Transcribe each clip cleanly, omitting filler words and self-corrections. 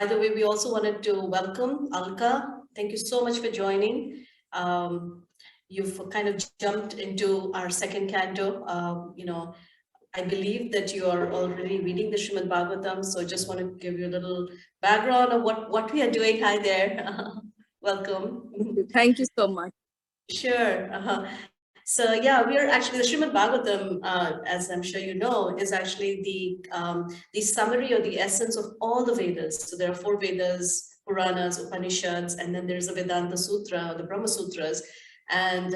the way, we also wanted to welcome Alka. Thank you so much for joining. Um, you've kind of jumped into our second canto. I believe that you are already reading the Srimad Bhagavatam, so just want to give you a little background of what we are doing. Hi there. Welcome. Thank you so much. Sure. So yeah, we are actually the Srimad Bhagavatam, as I'm sure you know, is actually the summary or the essence of all the Vedas. So there are four Vedas, Puranas, Upanishads, and then there's a Vedanta Sutra, the Brahma Sutras. And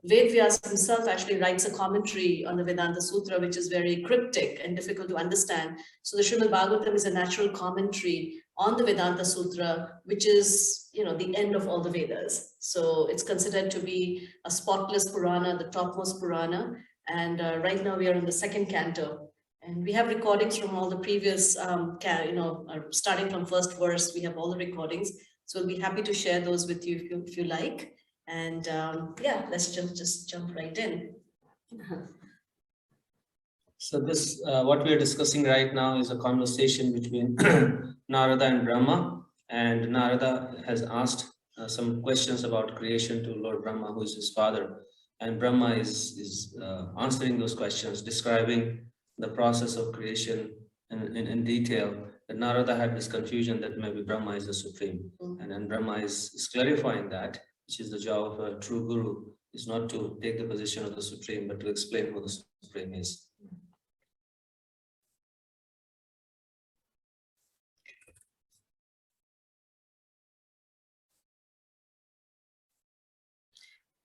Ved Vyas himself actually writes a commentary on the Vedanta Sutra, which is very cryptic and difficult to understand. So the Srimad Bhagavatam is a natural commentary on the Vedanta Sutra, which is, the end of all the Vedas. So it's considered to be a spotless Purana, the topmost Purana. And right now we are in the second canto. And we have recordings from all the previous, starting from first verse, we have all the recordings. So we'll be happy to share those with you if you like. And yeah, let's just jump right in. So this, what we are discussing right now is a conversation between Narada and Brahma. And Narada has asked some questions about creation to Lord Brahma, who is his father. And Brahma is answering those questions, describing the process of creation in detail. And Narada had this confusion that maybe Brahma is the supreme. And then Brahma is clarifying that, which is the job of a true guru, is not to take the position of the supreme, but to explain who the supreme is.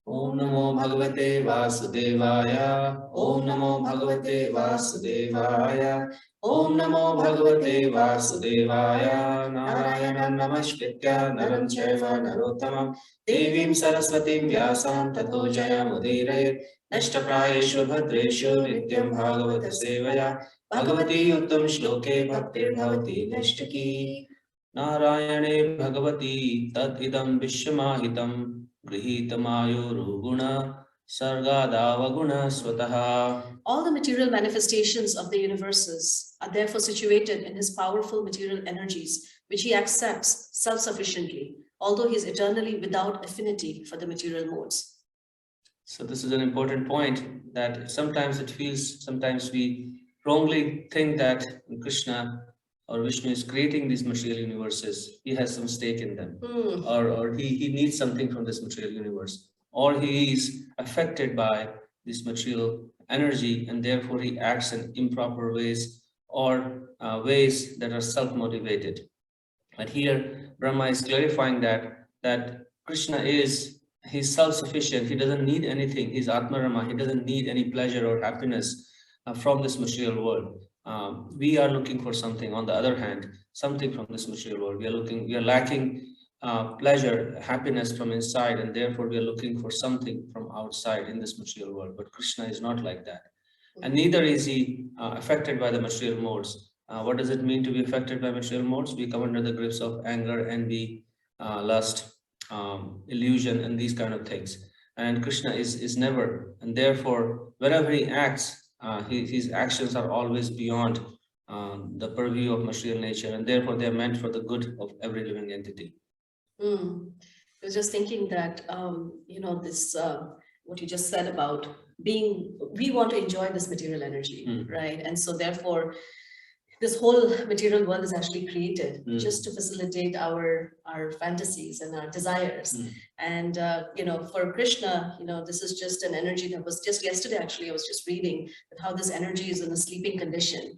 Om Namo Bhagavate Vasudevaya. Om Namo Bhagavate Vasudevaya. Om Namo Bhagavate Vasudevaya. Narayanam Namaskritya Naram Chaiva Narottamam Devim Saraswatim Vyasam Tato Jayamudiraye Nashtaprayeshu Bhadreshu Nityam Bhagavata Sevaya Bhagavati Uttam Shloke Bhaktir Bhavati Nashtaki Narayane Bhagavati Tat Idam Vishwamahitam Grihitamayuruguna Sargadavaguna Swataha. All the material manifestations of the universes are therefore situated in his powerful material energies, which he accepts self-sufficiently, although he is eternally without affinity for the material modes. So this is an important point, that sometimes we wrongly think that Krishna or Vishnu is creating these material universes. He has some stake in them, or he needs something from this material universe, or he is affected by this material energy, and therefore he acts in improper ways, or ways that are self-motivated. But here Brahma is clarifying that Krishna he's self-sufficient. He doesn't need anything. He's Atmarama. He doesn't need any pleasure or happiness from this material world. We are looking for something, on the other hand, something from this material world. We are lacking pleasure, happiness from inside, and therefore we are looking for something from outside in this material world. But Krishna is not like that. And neither is he affected by the material modes. What does it mean to be affected by material modes? We come under the grips of anger, envy, lust, illusion, and these kind of things. And Krishna is never, and therefore wherever he acts, his actions are always beyond the purview of material nature, and therefore they are meant for the good of every living entity. I was just thinking that, this, what you just said about we want to enjoy this material energy, right? And so therefore, this whole material world is actually created just to facilitate our fantasies and our desires. And, for Krishna, this is just an energy that was just yesterday, actually, I was just reading how this energy is in a sleeping condition.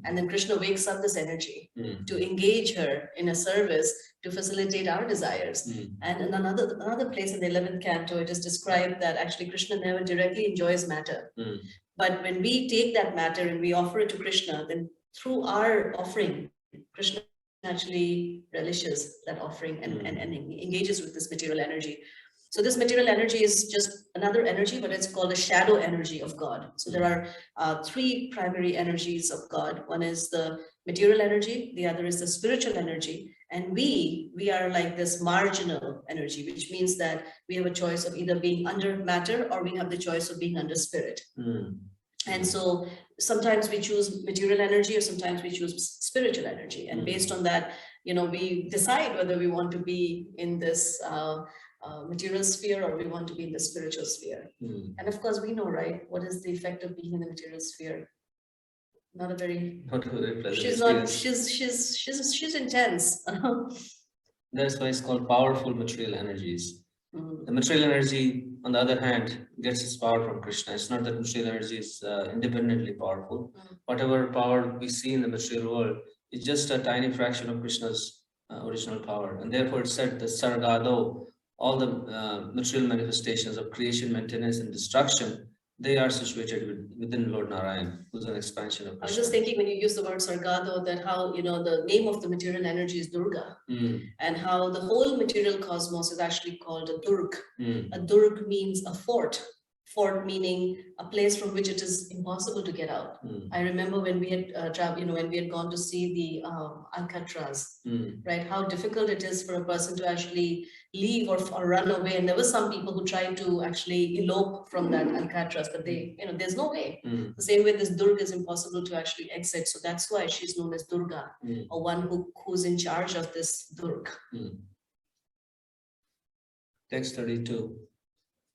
And then Krishna wakes up this energy to engage her in a service to facilitate our desires. And in another place in the 11th canto, it is described that actually Krishna never directly enjoys matter. But when we take that matter and we offer it to Krishna, then through our offering, Krishna actually relishes that offering and engages with this material energy. So this material energy is just another energy, but it's called a shadow energy of God. So there are three primary energies of God. One is the material energy, the other is the spiritual energy, and we are like this marginal energy, which means that we have a choice of either being under matter or we have the choice of being under spirit. And so sometimes we choose material energy, or sometimes we choose spiritual energy. And based on that, we decide whether we want to be in this material sphere, or we want to be in the spiritual sphere. And of course, we know, right, what is the effect of being in the material sphere? Not a very pleasant she's experience. she's intense. That's why it's called powerful material energies. The material energy, on the other hand, gets its power from Krishna. It's not that material energy is independently powerful. Whatever power we see in the material world is just a tiny fraction of Krishna's original power. And therefore it's said that Sargado, all the material manifestations of creation, maintenance, and destruction, they are situated within Lord Narayan, who's an expansion of Krishna. I was just thinking, when you use the word Sargado, that how, the name of the material energy is Durga, and how the whole material cosmos is actually called a Durg. A Durg means a fort meaning a place from which it is impossible to get out. I remember when we had traveled, when we had gone to see the Alcatraz, right? How difficult it is for a person to actually leave or run away. And there were some people who tried to actually elope from that Alcatraz, but they, there's no way. The same way this Durga is impossible to actually exit. So that's why she's known as Durga, or one who's in charge of this Durg. Text 32.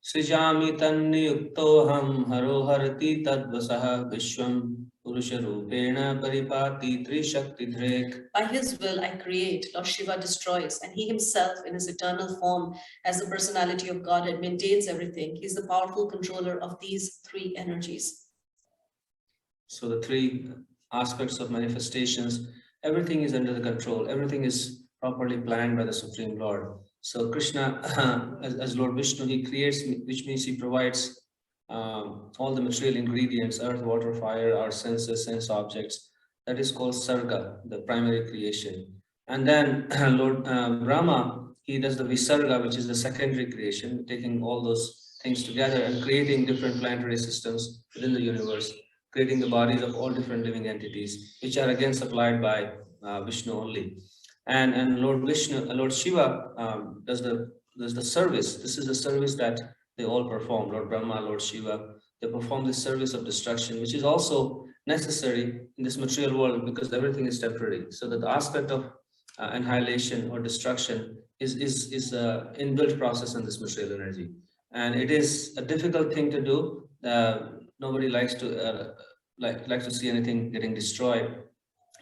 Srijami tanniyuktoham haro harati tadvasaha vishwam purusha rupena paripati trishakti dhrek. By his will I create, Lord Shiva destroys, and he himself in his eternal form as the personality of Godhead maintains everything. He is the powerful controller of these three energies. So the three aspects of manifestations, everything is under the control, everything is properly planned by the Supreme Lord. So Krishna, as Lord Vishnu, he creates, which means he provides all the material ingredients, earth, water, fire, our senses, sense objects. That is called Sarga, the primary creation. And then Lord Brahma, he does the Visarga, which is the secondary creation, taking all those things together and creating different planetary systems within the universe, creating the bodies of all different living entities, which are again supplied by Vishnu only. And Lord Vishnu, Lord Shiva does the service. This is the service that they all perform. Lord Brahma, Lord Shiva, they perform this service of destruction, which is also necessary in this material world because everything is temporary. So that the aspect of annihilation or destruction is inbuilt process in this material energy, and it is a difficult thing to do. Nobody likes to like to see anything getting destroyed,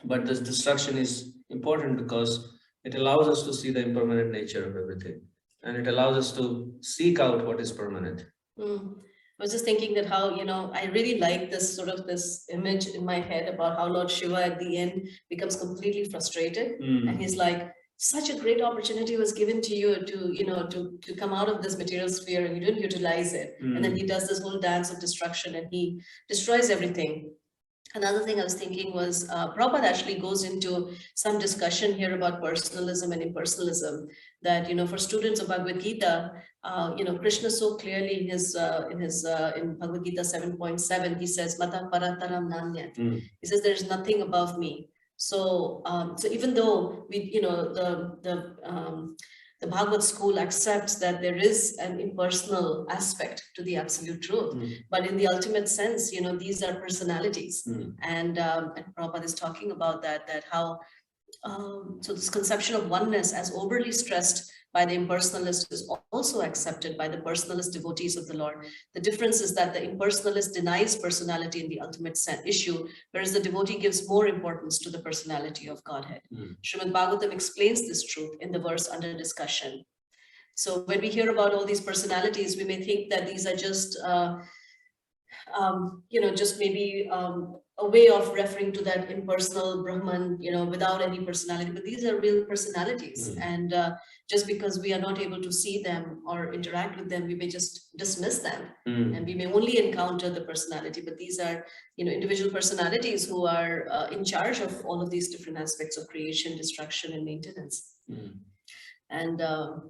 but this destruction is important because it allows us to see the impermanent nature of everything, and it allows us to seek out what is permanent. I was just thinking that how, I really like this image in my head about how Lord Shiva at the end becomes completely frustrated, and he's like, such a great opportunity was given to you to come out of this material sphere, and you didn't utilize it. And then he does this whole dance of destruction and he destroys everything. Another thing I was thinking was Prabhupada actually goes into some discussion here about personalism and impersonalism, that, for students of Bhagavad Gita, Krishna so clearly in Bhagavad Gita 7.7, he says, Mata Parataram Nanyat. He says, there's nothing above me. So, even though the Bhagavad school accepts that there is an impersonal aspect to the absolute truth, but in the ultimate sense, these are personalities, and Prabhupada is talking about that how so this conception of oneness as overly stressed by the impersonalist is also accepted by the personalist devotees of the Lord. The difference is that the impersonalist denies personality in the ultimate issue, whereas the devotee gives more importance to the personality of Godhead. Srimad Bhagavatam explains this truth in the verse under discussion. So when we hear about all these personalities, we may think that these are just just maybe a way of referring to that impersonal Brahman, without any personality, but these are real personalities. And just because we are not able to see them or interact with them, we may just dismiss them, and we may only encounter the personality, but these are, individual personalities who are in charge of all of these different aspects of creation, destruction, and maintenance. And the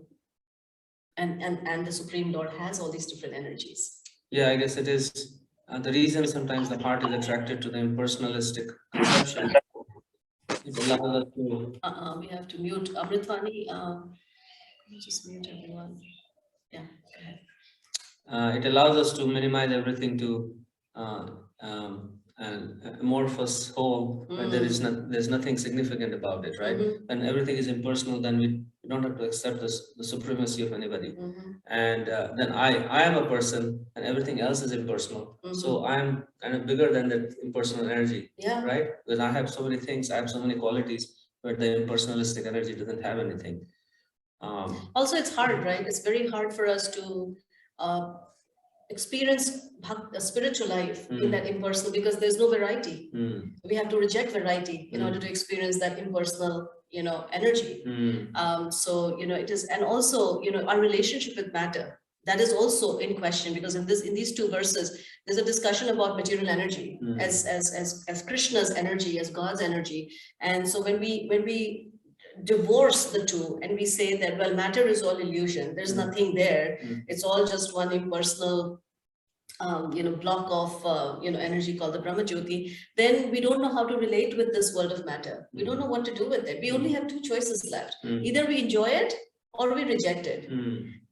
Supreme Lord has all these different energies. Yeah, I guess it is the reason sometimes the heart is attracted to the impersonalistic conception. It allows us to. We have to mute Amritvani. Just mute everyone. Yeah, go ahead. It allows us to minimize everything to an amorphous whole where there's nothing significant about it, right? When everything is impersonal, then we don't have to accept the supremacy of anybody. And then I am a person, and everything else is impersonal. So I'm kind of bigger than that impersonal energy, right? Because I have so many things, I have so many qualities, but the impersonalistic energy doesn't have anything. Also, it's hard, right? It's very hard for us to experience a spiritual life in that impersonal, because there's no variety. We have to reject variety in order to experience that impersonal, energy. So, it is, and also, our relationship with matter, that is also in question, because in these two verses, there's a discussion about material energy as Krishna's energy, as God's energy. And so when we divorce the two and we say that, well, matter is all illusion, there's nothing there, it's all just one impersonal block of energy called the Brahma Jyoti, then we don't know how to relate with this world of matter. We don't know what to do with it. We only have two choices left. Either we enjoy it or we reject it.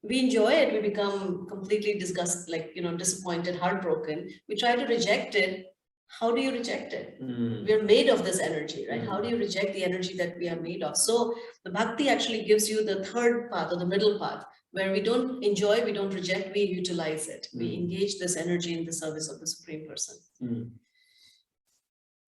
We enjoy it, we become completely disgusted, disappointed, heartbroken. We try to reject it. How do you reject it? We are made of this energy, right? How do you reject the energy that we are made of? So the bhakti actually gives you the third path, or the middle path, where we don't enjoy, we don't reject, we utilize it. We engage this energy in the service of the Supreme Person.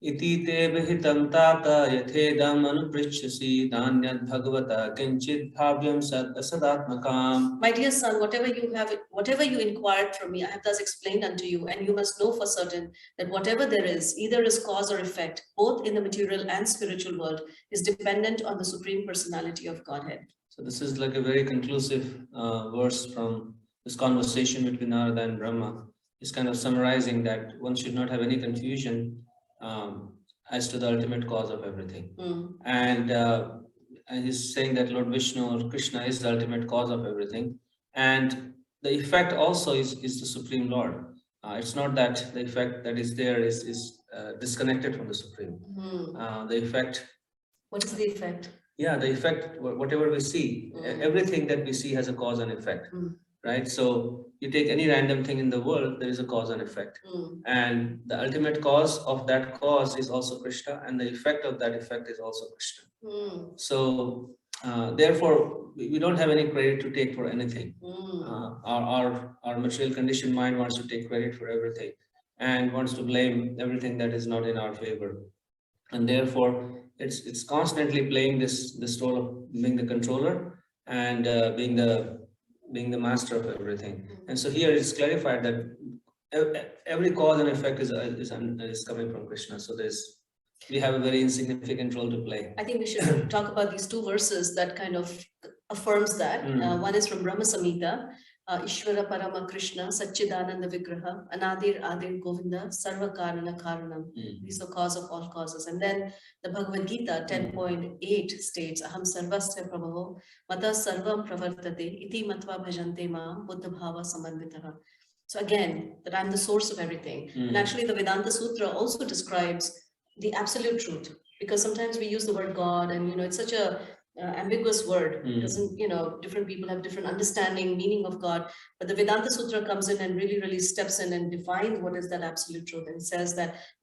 Iti te vihitam tata yathedam anuprishyasi dhanyat bhagavata kinchit bhavyam sadatmakam. My dear son, whatever you inquired from me, I have thus explained unto you, and you must know for certain that whatever there is, either is cause or effect, both in the material and spiritual world, is dependent on the Supreme Personality of Godhead. So this is like a very conclusive verse from this conversation between Narada and Brahma. It's kind of summarizing that one should not have any confusion as to the ultimate cause of everything. And he's saying that Lord Vishnu or Krishna is the ultimate cause of everything. And the effect also is the Supreme Lord. It's not that the effect that is there is disconnected from the Supreme. The effect. What is the effect? Yeah, the effect, whatever we see, everything that we see has a cause and effect, right? So you take any random thing in the world, there is a cause and effect. And the ultimate cause of that cause is also Krishna, and the effect of that effect is also Krishna. So therefore, we don't have any credit to take for anything. Our material conditioned mind wants to take credit for everything and wants to blame everything that is not in our favor. And therefore, it's constantly playing this role of being the controller and being the master of everything. And so here it's clarified that every cause and effect is coming from Krishna. So we have a very insignificant role to play. I think we should talk about these two verses that kind of affirms that. One is from Brahma Samhita. Ishvara Parama Krishna Satchidananda Vigraha Anadir Adir Govinda Sarva Karana Karanam. He's the cause of all causes. And then the Bhagavad Gita 10.8 states Aham Sarvasya Prabhavo Mata Sarvam Pravartate Iti Matva Bhajante Ma Buddha Bhava Samanditaha. So again, that I'm the source of everything. And actually the Vedanta Sutra also describes the absolute truth, because sometimes we use the word God, and it's such a ambiguous word. It doesn't, different people have different understanding, meaning of God, but the Vedanta Sutra comes in and really steps in and defines what is that absolute truth, and says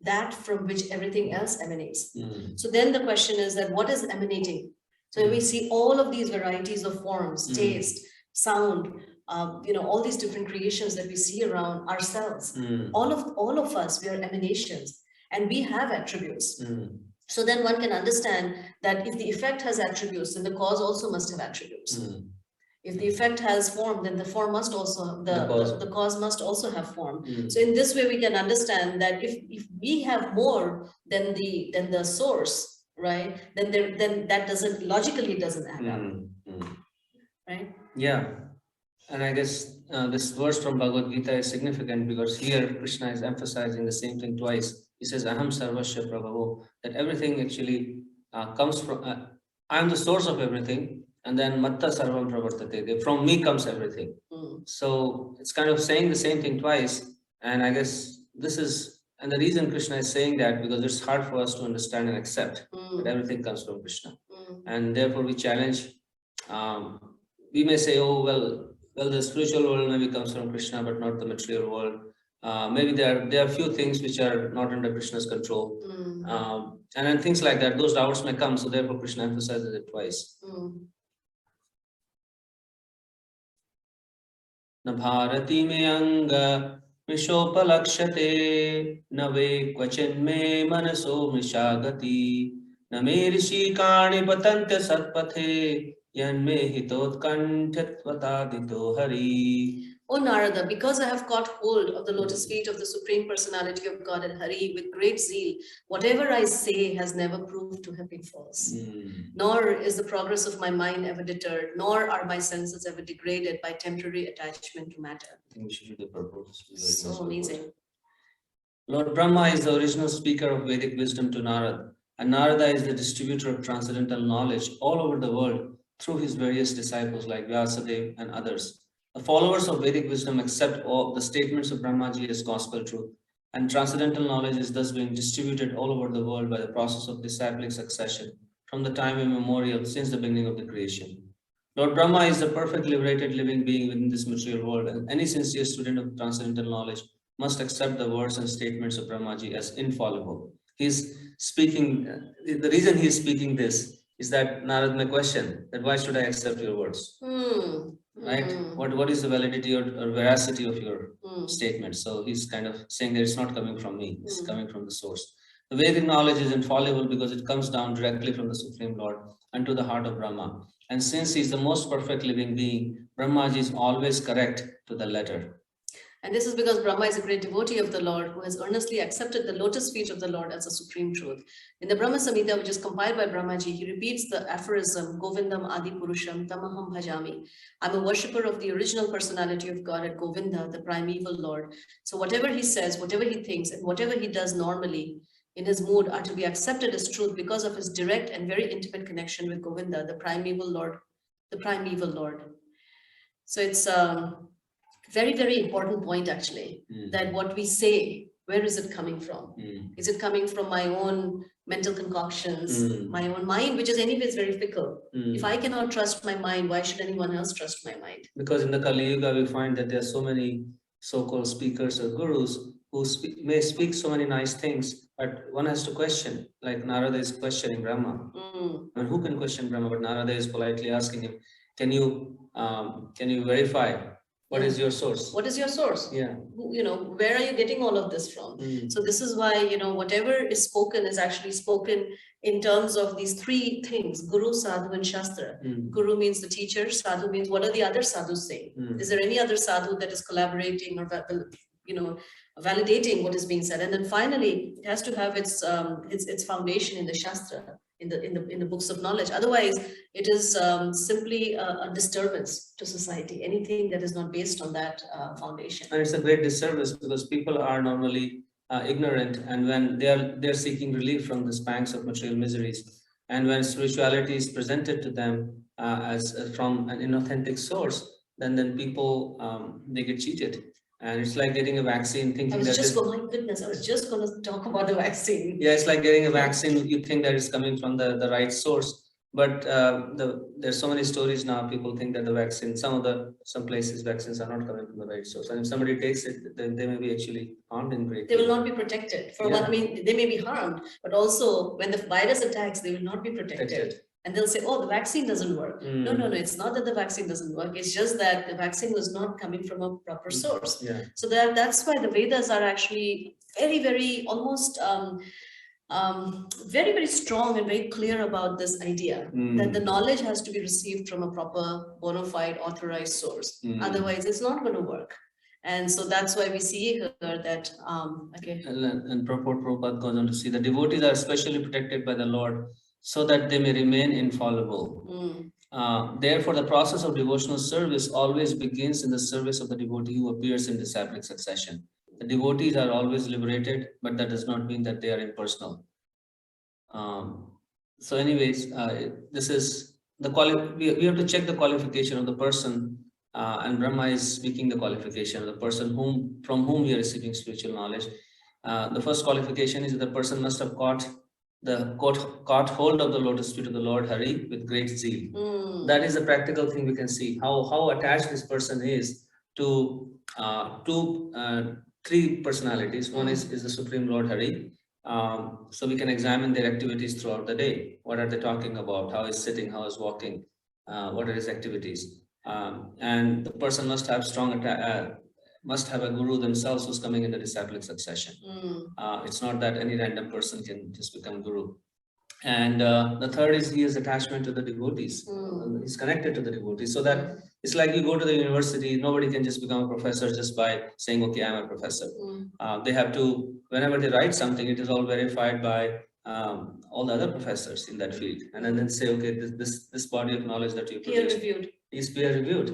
that from which everything else emanates. So then the question is that what is emanating? So we see all of these varieties of forms, taste, sound, all these different creations that we see around ourselves. All of us, we are emanations, and we have attributes. So then one can understand that if the effect has attributes, then the cause also must have attributes. If the effect has form, then the form must also, the cause must also have form. So in this way, we can understand that if we have more than the source, right, then that logically doesn't add up. Right? Yeah. And I guess this verse from Bhagavad Gita is significant because here Krishna is emphasizing the same thing twice. He says, Aham Sarvasya Prabhavo, that everything actually comes from, I am the source of everything, and then Matta Sarvam Pravartate, from me comes everything. So it's kind of saying the same thing twice. And I guess and the reason Krishna is saying that, because it's hard for us to understand and accept that everything comes from Krishna. And therefore we challenge, we may say, oh, well, the spiritual world maybe comes from Krishna, but not the material world. maybe there are few things which are not under Krishna's control. And then things like that, those doubts may come, so therefore Krishna emphasizes it twice. Na bharati me anga mishopalakshate na ve kvachin me manaso mishagati na me rishi kani patantya satpathe yan me hitotkantyatvatadito hari. O Narada, because I have caught hold of the lotus feet of the Supreme Personality of God and Hari with great zeal, whatever I say has never proved to have been false. Nor is the progress of my mind ever deterred, nor are my senses ever degraded by temporary attachment to matter. I think we should do the purpose. So amazing. Lord Brahma is the original speaker of Vedic wisdom to Narada, and Narada is the distributor of transcendental knowledge all over the world through his various disciples like Vyasadeva and others. The followers of Vedic wisdom accept all the statements of Brahmaji as gospel truth, and transcendental knowledge is thus being distributed all over the world by the process of disciplic succession from the time immemorial since the beginning of the creation. Lord Brahma is the perfect liberated living being within this material world, and any sincere student of transcendental knowledge must accept the words and statements of Brahmaji as infallible. He's speaking, the reason he's speaking this is that Narad may question that why should I accept your words? Right? What is the validity or veracity of your statement? So he's kind of saying that it's not coming from me, it's coming from the source. The Vedic knowledge is infallible because it comes down directly from the Supreme Lord unto the heart of Brahma. And since he is the most perfect living being, Brahmaji is always correct to the letter. And this is because Brahma is a great devotee of the Lord who has earnestly accepted the lotus feet of the Lord as a supreme truth. In the Brahma Samhita, which is compiled by Brahmaji, he repeats the aphorism, Govindam Adi Purusham Tamaham Bhajami. I'm a worshipper of the original personality of God at Govinda, the primeval Lord. So whatever he says, whatever he thinks, and whatever he does normally in his mood are to be accepted as truth because of his direct and very intimate connection with Govinda, the primeval Lord, the primeval Lord. So it's very, very important point actually, that what we say, where is it coming from? Is it coming from my own mental concoctions, my own mind, which is anyways very fickle? If I cannot trust my mind, why should anyone else trust my mind? Because in the Kali Yuga, we find that there are so many so-called speakers or gurus who may speak so many nice things, but one has to question, like Narada is questioning Brahma. I mean, who can question Brahma? But Narada is politely asking him, can you verify what is your source? What is your source? Yeah. You know, where are you getting all of this from? So this is why, you know, whatever is spoken is actually spoken in terms of these three things, Guru, Sadhu, and Shastra. Guru means the teacher, Sadhu means what are the other sadhus saying? Is there any other sadhu that is collaborating or, you know, validating what is being said? And then finally, it has to have its foundation in the Shastra, in the books of knowledge. Otherwise, it is simply a disturbance to society, anything that is not based on that foundation. And it's a great disservice because people are normally ignorant, and when they're seeking relief from the pangs of material miseries, and when spirituality is presented to them as from an inauthentic source, then people they get cheated. And it's like getting a vaccine, thinking that my goodness, I was just going to talk about the vaccine. Yeah, it's like getting a vaccine. You think that it's coming from the right source, but there's so many stories now. People think that the vaccine, some places vaccines are not coming from the right source, and if somebody takes it, then they may be actually harmed in great. They will not be protected. For what, I mean, they may be harmed, but also when the virus attacks, they will not be protected. And they'll say, oh, the vaccine doesn't work. No, it's not that the vaccine doesn't work. It's just that the vaccine was not coming from a proper source. So that's why the Vedas are actually very, very almost very, very strong and very clear about this idea that the knowledge has to be received from a proper bona fide authorized source. Otherwise, it's not going to work. And so that's why we see here that, okay. And Prabhupada goes on to see the devotees are specially protected by the Lord so that they may remain infallible. Therefore, the process of devotional service always begins in the service of the devotee who appears in disciplic succession. The devotees are always liberated, but that does not mean that they are impersonal. So anyways, this is the we have to check the qualification of the person, and Brahma is speaking the qualification of the person from whom we are receiving spiritual knowledge. The first qualification is that the person must have caught hold of the lotus feet of the Lord Hari with great zeal. That is a practical thing we can see how attached this person is to three personalities. One is the Supreme Lord Hari. So we can examine their activities throughout the day. What are they talking about? How is sitting? How is walking? What are his activities? And the person must have must have a guru themselves who's coming in the disciplic succession. It's not that any random person can just become guru. And the third is he has attachment to the devotees. He's connected to the devotees, so that it's like you go to the university. Nobody can just become a professor just by saying, "Okay, I'm a professor." They have to, whenever they write something, it is all verified by all the other professors in that field, and then say, "Okay, this body of knowledge that you Peer produced reviewed. is peer reviewed."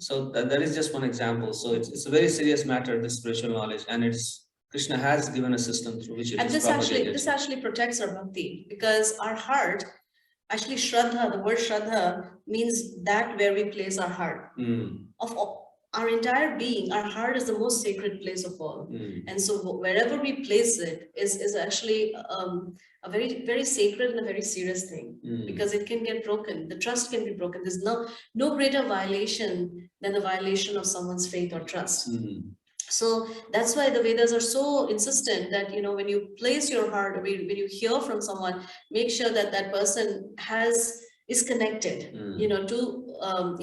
So that is just one example. So it's a very serious matter, this spiritual knowledge, and it's Krishna has given a system through which it and is propagated. this actually protects our bhakti, because our heart, actually Shraddha, the word Shraddha means that where we place our heart. Of our entire being, our heart is the most sacred place of all. And so wherever we place it is actually a very, very sacred and a very serious thing, because it can get broken. The trust can be broken. There's no greater violation than the violation of someone's faith or trust. So that's why the Vedas are so insistent that, you know, when you place your heart, when you hear from someone, make sure that that person is connected, you know, to,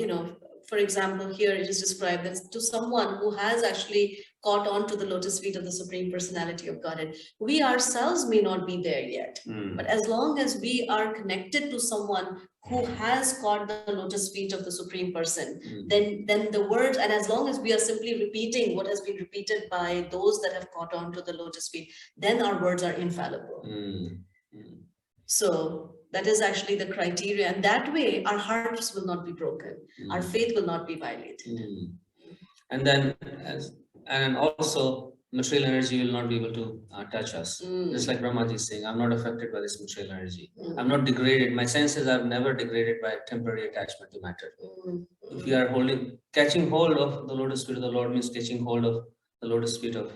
you know, for example, here it is described that to someone who has actually caught on to the lotus feet of the Supreme Personality of Godhead. We ourselves may not be there yet, but as long as we are connected to someone who has caught the lotus feet of the Supreme Person, then the words, and as long as we are simply repeating what has been repeated by those that have caught on to the lotus feet, then our words are infallible. So that is actually the criteria, and that way our hearts will not be broken, our faith will not be violated. And then, and also material energy will not be able to touch us. Just like Brahmaji is saying, I'm not affected by this material energy. I'm not degraded. My senses are never degraded by temporary attachment to matter. If we are catching hold of the lotus feet of the Lord means catching hold of the lotus feet of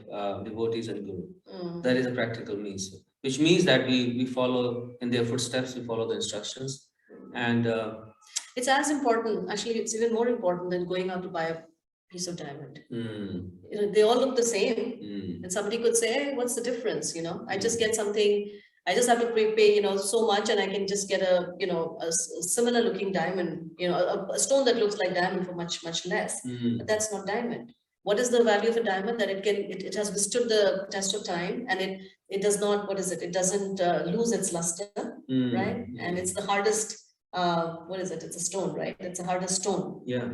devotees and Guru. That is a practical means, which means that we follow in their footsteps, we follow the instructions. And it's as important, actually, it's even more important than going out to buy a piece of diamond. You know, they all look the same. And somebody could say, hey, what's the difference? You know, I just get something, I just have to pay, you know, so much, and I can just get a, you know, a similar looking diamond, you know, a stone that looks like diamond for much, much less. But that's not diamond. What is the value of a diamond? That it has withstood the test of time, and it does not, what is it? It doesn't lose its luster, right? And it's the hardest, what is it? It's a stone, right? It's the hardest stone. Yeah.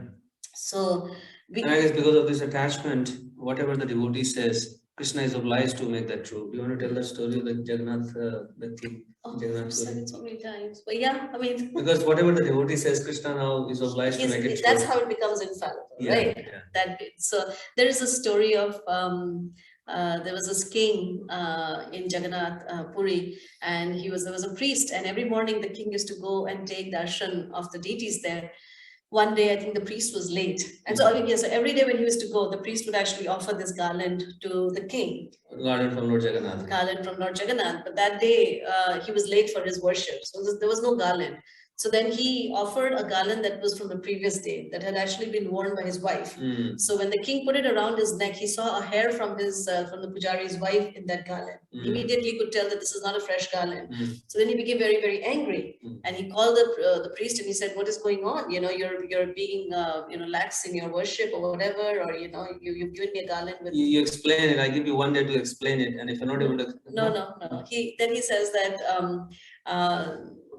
So and I guess because of this attachment, whatever the devotee says, Krishna is obliged to make that true. Do you want to tell that story of the Jagannath, the king? I've said it so many times, but yeah, I mean, because whatever the devotee says, Krishna now is obliged to make it true. That's how it becomes infallible, right? Yeah. That so there is a story of there was this king in Jagannath Puri, and there was a priest, and every morning the king used to go and take darshan of the deities there. One day, I think the priest was late. And so, so every day when he used to go, the priest would actually offer this garland to the king. Garland from Lord Jagannath. Garland from Lord Jagannath. But that day, he was late for his worship. So there was no garland. So then he offered a garland that was from the previous day, that had actually been worn by his wife. So when the king put it around his neck, he saw a hair from the pujari's wife in that garland. Immediately he could tell that this is not a fresh garland. So then he became very, very angry, and he called the priest and he said, "What is going on? You know, you're being you know, lax in your worship or whatever, or you know, you've given me a garland with." You explain it. I give you one day to explain it, and if you're not able to. No. He says that.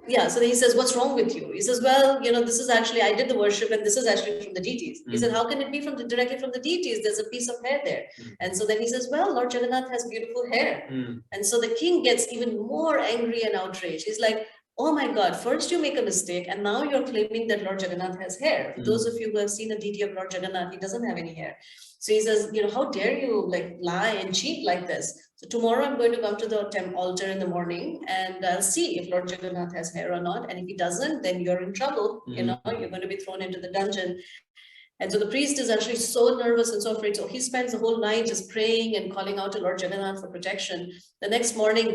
Yeah, so he says, "What's wrong with you?" He says, "Well, you know, this is actually, I did the worship, and this is actually from the deities." He said, "How can it be directly from the deities? There's a piece of hair there." And so then he says, "Well, Lord Jagannath has beautiful hair." And so the king gets even more angry and outraged. He's like, "Oh my God, first you make a mistake, and now you're claiming that Lord Jagannath has hair. For those of you who have seen a deity of Lord Jagannath, he doesn't have any hair." So he says, "You know, how dare you like lie and cheat like this? So tomorrow I'm going to come to the altar in the morning, and I'll see if Lord Jagannath has hair or not. And if he doesn't, then you're in trouble. You know, you're going to be thrown into the dungeon." And so the priest is actually so nervous and so afraid. So he spends the whole night just praying and calling out to Lord Jagannath for protection. The next morning,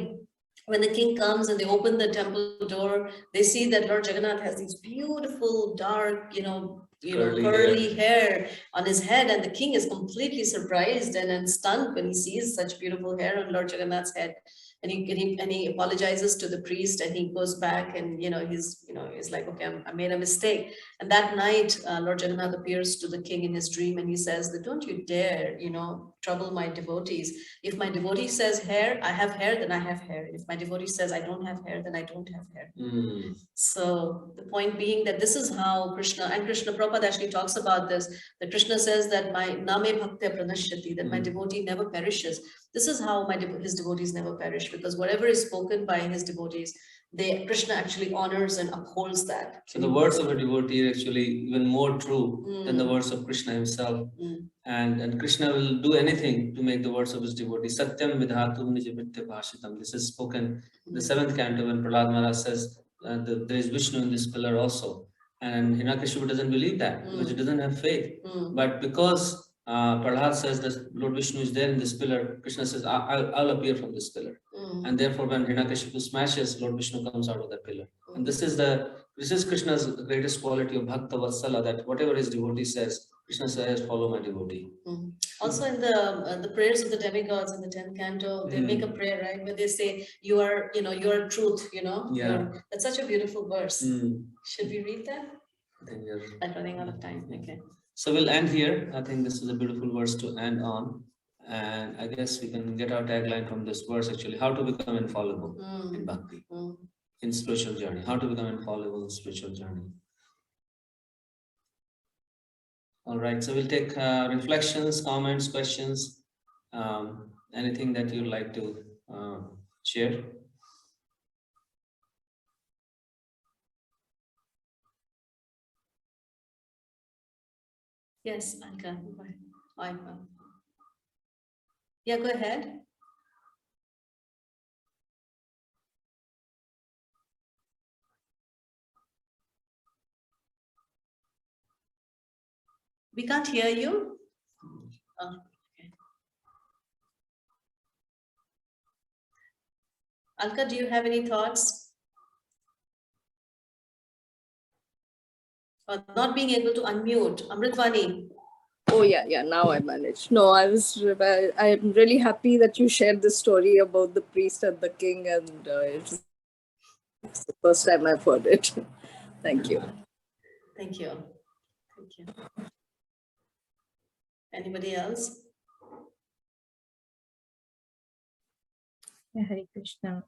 when the king comes and they open the temple door, they see that Lord Jagannath has these beautiful, dark, you know, curly hair on his head, and the king is completely surprised and stunned when he sees such beautiful hair on Lord Jagannath's head. And he apologizes to the priest, and he goes back, and he's like, okay, I made a mistake. And that night, Lord Jagannath appears to the king in his dream, and he says that don't you dare, trouble my devotees. If my devotee says hair, I have hair, then I have hair. If my devotee says I don't have hair, then I don't have hair. So the point being that this is how Krishna Prabhupada actually talks about this, that Krishna says that my name bhaktya pranashyati, that my devotee never perishes. This is how his devotees never perish, because whatever is spoken by his devotees, Krishna actually honors and upholds that. So the words of a devotee are actually even more true than the words of Krishna himself. And Krishna will do anything to make the words of his devotees. Satyam vidhatum nijavritya bhashitam. This is spoken in the 7th canto when Prahlad Maharaj says there is Vishnu in this pillar also. And Hiranyakashipu doesn't believe that because he doesn't have faith. But because Prahlad says that Lord Vishnu is there in this pillar, Krishna says, I'll appear from this pillar. And therefore, when Hiranyakashipu smashes, Lord Vishnu comes out of that pillar. And this is Krishna's greatest quality of Bhakta Vatsala, that whatever his devotee says, Krishna says, follow my devotee. Also in the prayers of the demigods in the 10th canto, they make a prayer, right, where they say, you are truth, that's such a beautiful verse. Should we read that? I think we're running out of time. Okay. So we'll end here. I think this is a beautiful verse to end on. And I guess we can get our tagline from this verse actually, how to become infallible in bhakti, in spiritual journey, how to become infallible in spiritual journey. All right, so we'll take reflections, comments, questions, anything that you'd like to share. Yes, Anka. Yeah, go ahead. We can't hear you. Oh, okay. Alka, do you have any thoughts? Or not being able to unmute. Amritvani. Oh yeah, now I managed. No, I'm really happy that you shared this story about the priest and the king, and it's the first time I've heard it. Thank you. Thank you. Thank you. Anybody else? Yeah, Hare Krishna.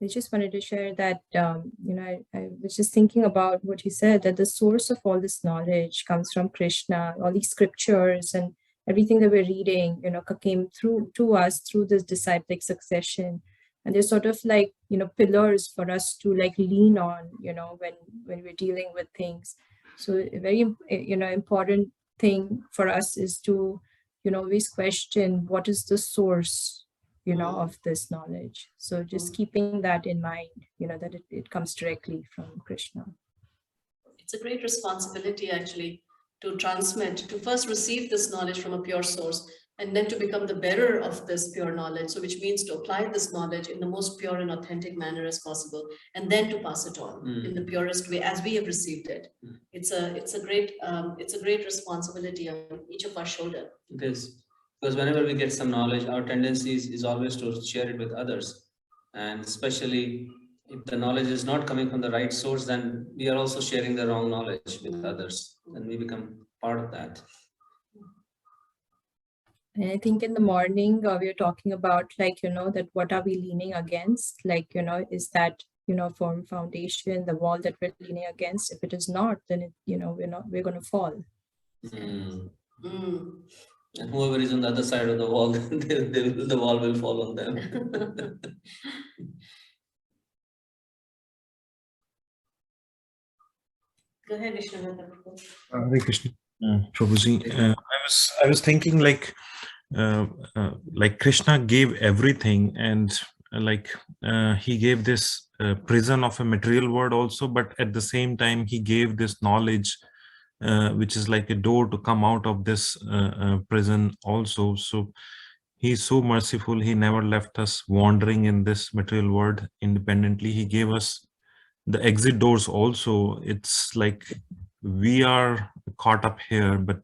I just wanted to share that, I was just thinking about what you said, that the source of all this knowledge comes from Krishna, all these scriptures and everything that we're reading, came through to us through this disciplic succession. And they're sort of like, pillars for us to like lean on, when we're dealing with things. So a very, important thing for us is to, always question what is the source of this knowledge. So just keeping that in mind, that it comes directly from Krishna. It's a great responsibility actually to transmit, to first receive this knowledge from a pure source, and then to become the bearer of this pure knowledge. So which means to apply this knowledge in the most pure and authentic manner as possible, and then to pass it on in the purest way as we have received it. It's a great responsibility on each of our shoulder. It is. Because whenever we get some knowledge, our tendency is always to share it with others. And especially if the knowledge is not coming from the right source, then we are also sharing the wrong knowledge with others. And we become part of that. And I think in the morning, we are talking about that what are we leaning against? Is that, firm foundation, the wall that we're leaning against? If it is not, then we're going to fall. And whoever is on the other side of the wall, the wall will fall on them. Go ahead, Vishnu. Hare Krishna, Prabhuji. I was thinking like Krishna gave everything, and he gave this prison of a material world also, but at the same time he gave this knowledge, which is like a door to come out of this prison also. So he's so merciful. He never left us wandering in this material world independently. He gave us the exit doors also. It's like we are caught up here, but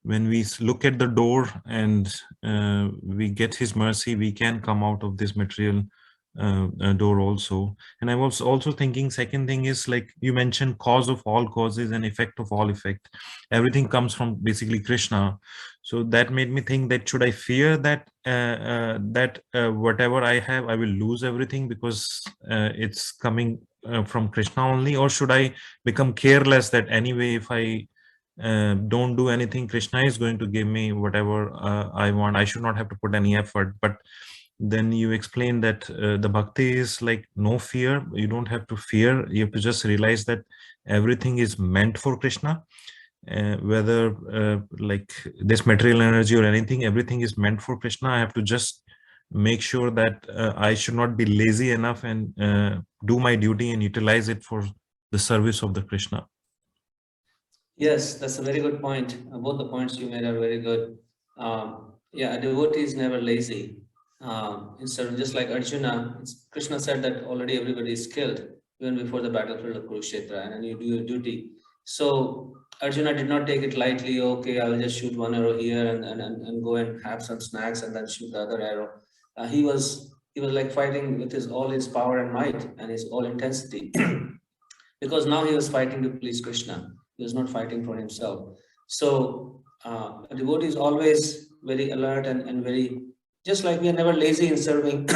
when we look at the door and we get his mercy, we can come out of this material door also. And I was also thinking, second thing is, like you mentioned, cause of all causes and effect of all effect. Everything comes from basically Krishna. So that made me think that should I fear that whatever I have, I will lose everything because it's coming from Krishna only, or should I become careless that anyway, if I don't do anything, Krishna is going to give me whatever I want. I should not have to put any effort. But then you explain that the bhakti is like no fear. You don't have to fear. You have to just realize that everything is meant for Krishna. Whether like this material energy or anything, everything is meant for Krishna. I have to just make sure that I should not be lazy enough and do my duty and utilize it for the service of the Krishna. Yes, that's a very good point. Both the points you made are very good. Yeah, a devotee is never lazy. Instead, just like Arjuna, Krishna said that already everybody is killed even before the battlefield of Kurukshetra, and then you do your duty. So Arjuna did not take it lightly. Okay, I will just shoot one arrow here and go and have some snacks and then shoot the other arrow. He was like fighting with all his power and might and his all intensity, because now he was fighting to please Krishna. He was not fighting for himself. So a devotee is always very alert and very, just like we are never lazy in serving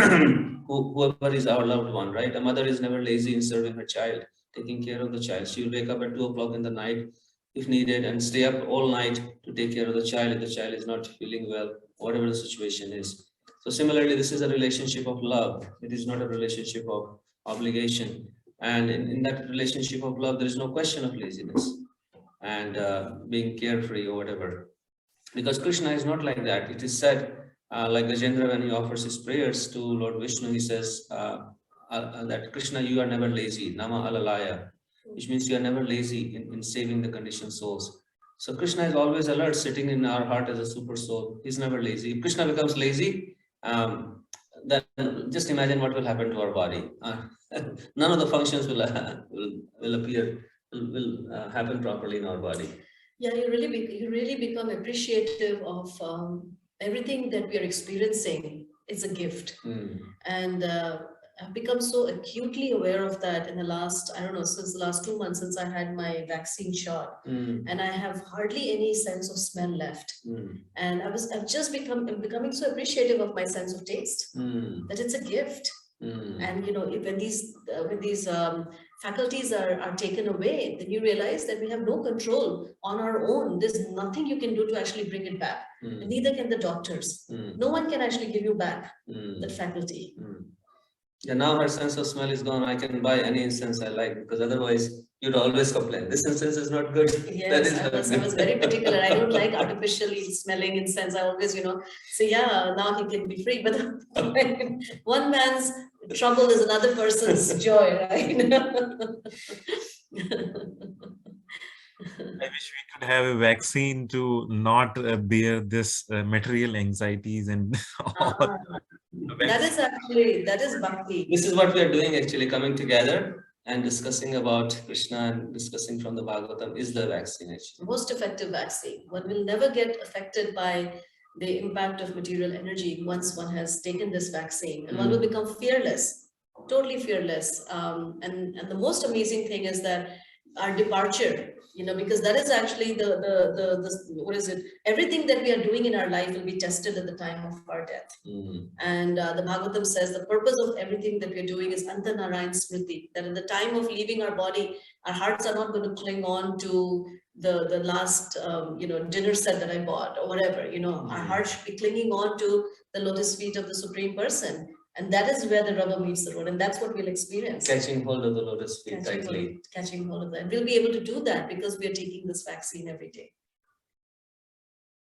whoever is our loved one, right? A mother is never lazy in serving her child, taking care of the child. She will wake up at 2 o'clock in the night if needed and stay up all night to take care of the child if the child is not feeling well, whatever the situation is. So similarly, this is a relationship of love. It is not a relationship of obligation. And in that relationship of love, there is no question of laziness and being carefree or whatever. Because Krishna is not like that. It is said, like Gajendra, when he offers his prayers to Lord Vishnu, he says that Krishna, you are never lazy, Nama Alalaya, which means you are never lazy in saving the conditioned souls. So Krishna is always alert, sitting in our heart as a super soul. He's never lazy. If Krishna becomes lazy, then just imagine what will happen to our body. None of the functions will appear, will happen properly in our body. Yeah, you really become appreciative of everything that we are experiencing. It's a gift. And I've become so acutely aware of that in the last, I don't know, since the last 2 months since I had my vaccine shot. And I have hardly any sense of smell left. And I'm becoming so appreciative of my sense of taste, that it's a gift. And you know, when these faculties are taken away, then you realize that we have no control on our own. There's nothing you can do to actually bring it back. And neither can the doctors. No one can actually give you back that faculty. Yeah, now her sense of smell is gone. I can buy any incense I like, because otherwise you'd always complain, this incense is not good. Yes, I was very particular. I don't like artificially smelling incense. I always, say, yeah, now he can be free. But one man's trouble is another person's joy, right? I wish we could have a vaccine to not bear this material anxieties and that is bhakti. This is what we are doing, actually, coming together and discussing about Krishna and discussing from the Bhagavatam is the vaccine, actually. Most effective vaccine. One will never get affected by the impact of material energy once one has taken this vaccine, and one will become fearless, totally fearless. And the most amazing thing is that our departure, because that is actually the what is it? Everything that we are doing in our life will be tested at the time of our death. And the Bhagavatam says the purpose of everything that we are doing is Anta Narayan Smriti, that at the time of leaving our body, our hearts are not going to cling on to the last dinner set that I bought or whatever. Our hearts should be clinging on to the lotus feet of the Supreme Person. And that is where the rubber meets the road, and that's what we'll experience. Catching hold of the lotus feet tightly. Catching hold of that. We'll be able to do that because we are taking this vaccine every day.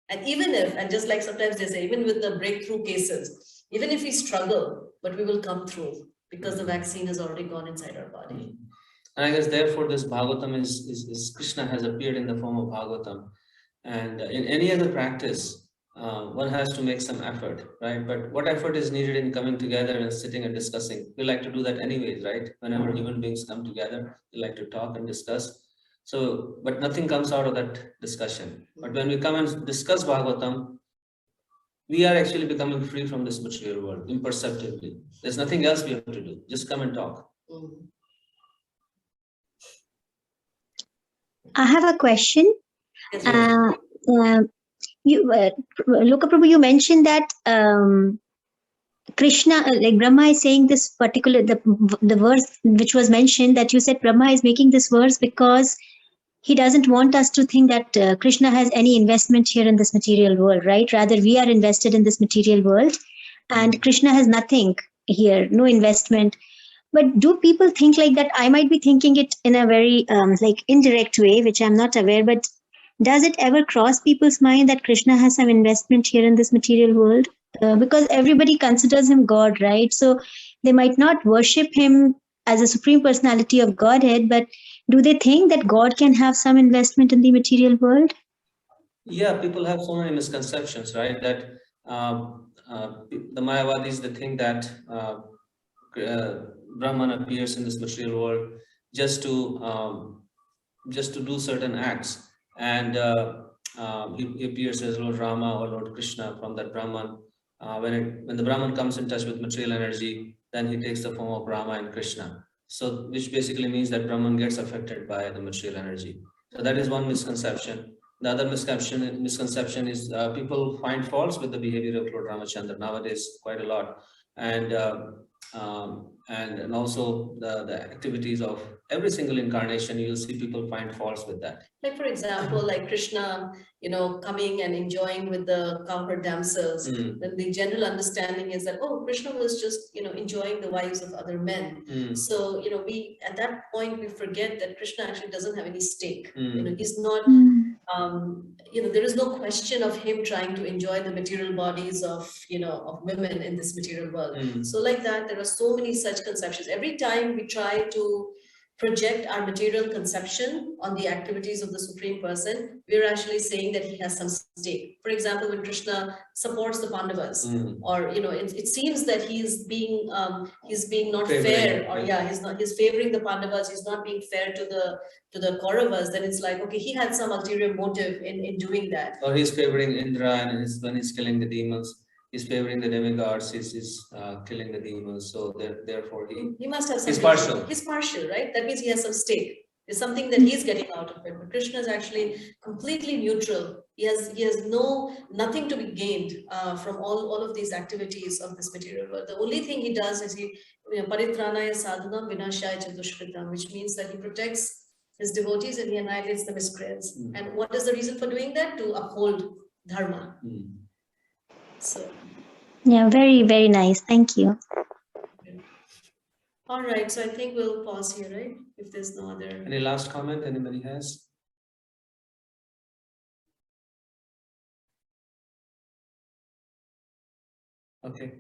And and just like sometimes they say, even with the breakthrough cases, even if we struggle, but we will come through because the vaccine has already gone inside our body. And I guess therefore this Bhagavatam is Krishna has appeared in the form of Bhagavatam. And in any other practice, one has to make some effort, right? But what effort is needed in coming together and sitting and discussing? We like to do that anyways, right? Whenever human beings come together, they like to talk and discuss. So, but nothing comes out of that discussion. But when we come and discuss Bhagavatam, we are actually becoming free from this material world imperceptibly. There's nothing else we have to do. Just come and talk. I have a question. Yes, Loka Prabhu, you mentioned that Krishna, like Brahma is saying this particular, the verse which was mentioned, that you said Brahma is making this verse because he doesn't want us to think that Krishna has any investment here in this material world, right? Rather, we are invested in this material world and Krishna has nothing here, no investment. But do people think like that? I might be thinking it in a very like indirect way, which I'm not aware, but does it ever cross people's mind that Krishna has some investment here in this material world? Because everybody considers him God, right? So they might not worship him as a supreme personality of Godhead, but do they think that God can have some investment in the material world? Yeah, people have so many misconceptions, right? That the Mayavadis, they think that Brahman appears in this material world just to do certain acts, and he appears as Lord Rama or Lord Krishna from that Brahman. When the Brahman comes in touch with material energy, then he takes the form of Rama and Krishna. So, which basically means that Brahman gets affected by the material energy. So that is one misconception. The other misconception is people find faults with the behavior of Lord Ramachandra nowadays quite a lot, and also the activities of every single incarnation. You'll see people find faults with that. Like for example, like Krishna, coming and enjoying with the cowherd damsels. Then the general understanding is that, oh, Krishna was just, enjoying the wives of other men. So, we at that point we forget that Krishna actually doesn't have any stake. He's not. There is no question of him trying to enjoy the material bodies of women in this material world. So like that, there are so many such conceptions. Every time we try to project our material conception on the activities of the Supreme Person, we're actually saying that he has some stake. For example, when Krishna supports the Pandavas, or it seems that he's being not fair, or he's favoring the Pandavas, he's not being fair to the Kauravas. Then it's like, okay, he had some ulterior motive in doing that. Or he's favoring Indra, and when he's killing the demons, he's favoring the demigods, he's killing the demons. So therefore he must have some. He's partial. He's partial, right? That means he has some stake. There's something that he's getting out of it. But Krishna is actually completely neutral. He has nothing to be gained from all of these activities of this material world. The only thing he does is he paritranaya sadhanam vinashaya cha dushkritam, which means that he protects his devotees and he annihilates the miscreants. And what is the reason for doing that? To uphold dharma. So, yeah, very, very nice. Thank you. Okay. All right, so I think we'll pause here, right? If there's no other. Any last comment anybody has? Okay.